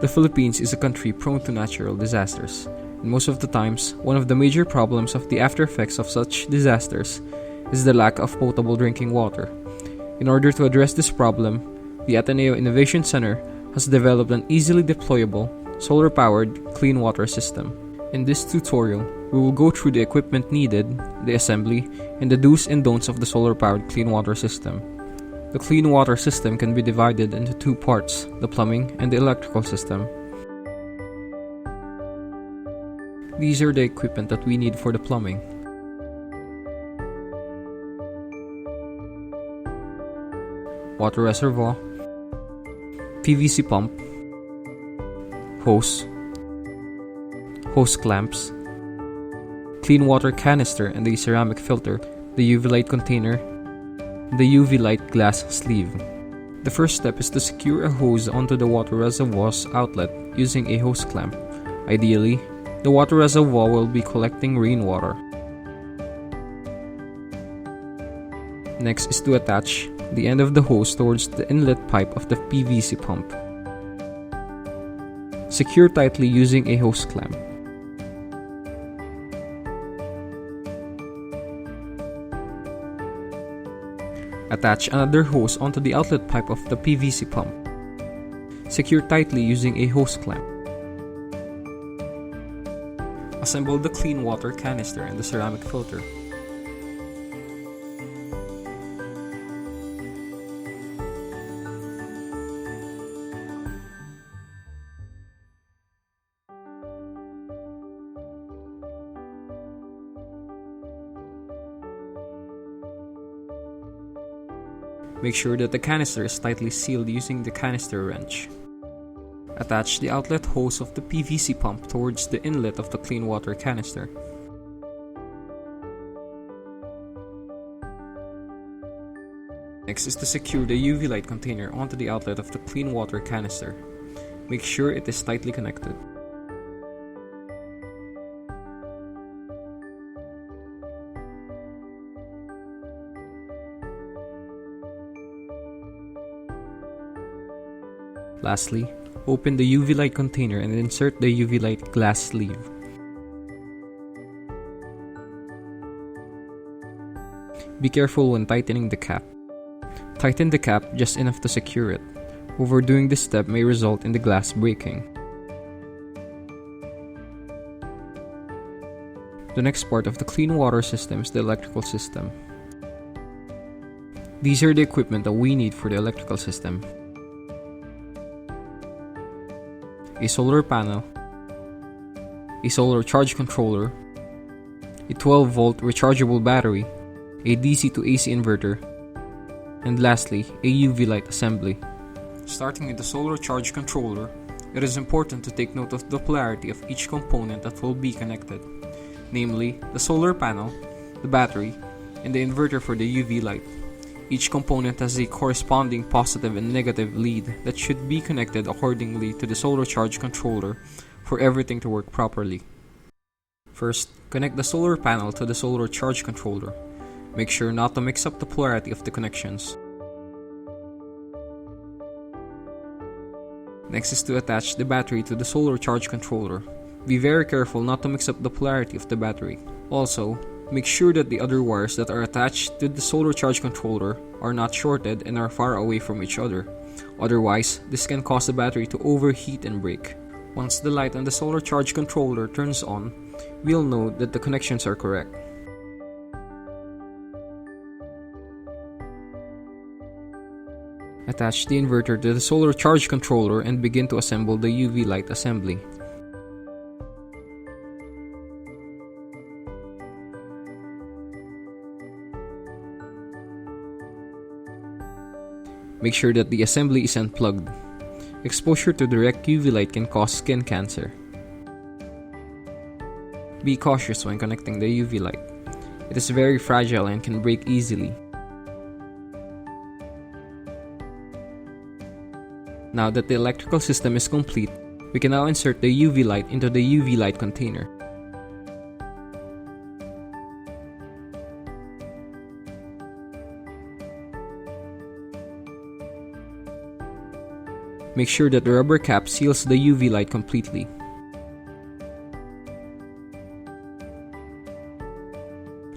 The Philippines is a country prone to natural disasters, and most of the times, one of the major problems of the after effects of such disasters is the lack of potable drinking water. In order to address this problem, the Ateneo Innovation Center has developed an easily deployable, solar-powered clean water system. In this tutorial, we will go through the equipment needed, the assembly, and the do's and don'ts of the solar-powered clean water system. The clean water system can be divided into two parts, the plumbing and the electrical system. These are the equipment that we need for the plumbing. Water reservoir, PVC pump, hose clamps, clean water canister and the ceramic filter, the UV light container, the UV light glass sleeve. The first step is to secure a hose onto the water reservoir's outlet using a hose clamp. Ideally, the water reservoir will be collecting rainwater. Next is to attach the end of the hose towards the inlet pipe of the PVC pump. Secure tightly using a hose clamp. Attach another hose onto the outlet pipe of the PVC pump. Secure tightly using a hose clamp. Assemble the clean water canister and the ceramic filter. Make sure that the canister is tightly sealed using the canister wrench. Attach the outlet hose of the PVC pump towards the inlet of the clean water canister. Next is to secure the UV light container onto the outlet of the clean water canister. Make sure it is tightly connected. Lastly, open the UV light container and insert the UV light glass sleeve. Be careful when tightening the cap. Tighten the cap just enough to secure it. Overdoing this step may result in the glass breaking. The next part of the clean water system is the electrical system. These are the equipment that we need for the electrical system. A solar panel, a solar charge controller, a 12-volt rechargeable battery, a DC to AC inverter, and lastly, a UV light assembly. Starting with the solar charge controller, it is important to take note of the polarity of each component that will be connected, namely the solar panel, the battery, and the inverter for the UV light. Each component has a corresponding positive and negative lead that should be connected accordingly to the solar charge controller for everything to work properly. First, connect the solar panel to the solar charge controller. Make sure not to mix up the polarity of the connections. Next is to attach the battery to the solar charge controller. Be very careful not to mix up the polarity of the battery. Also, make sure that the other wires that are attached to the solar charge controller are not shorted and are far away from each other. Otherwise, this can cause the battery to overheat and break. Once the light on the solar charge controller turns on, we'll know that the connections are correct. Attach the inverter to the solar charge controller and begin to assemble the UV light assembly. Make sure that the assembly is unplugged. Exposure to direct UV light can cause skin cancer. Be cautious when connecting the UV light. It is very fragile and can break easily. Now that the electrical system is complete, we can now insert the UV light into the UV light container. Make sure that the rubber cap seals the UV light completely.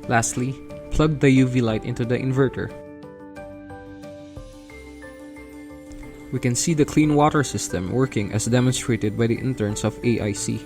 Lastly, plug the UV light into the inverter. We can see the clean water system working as demonstrated by the interns of AIC.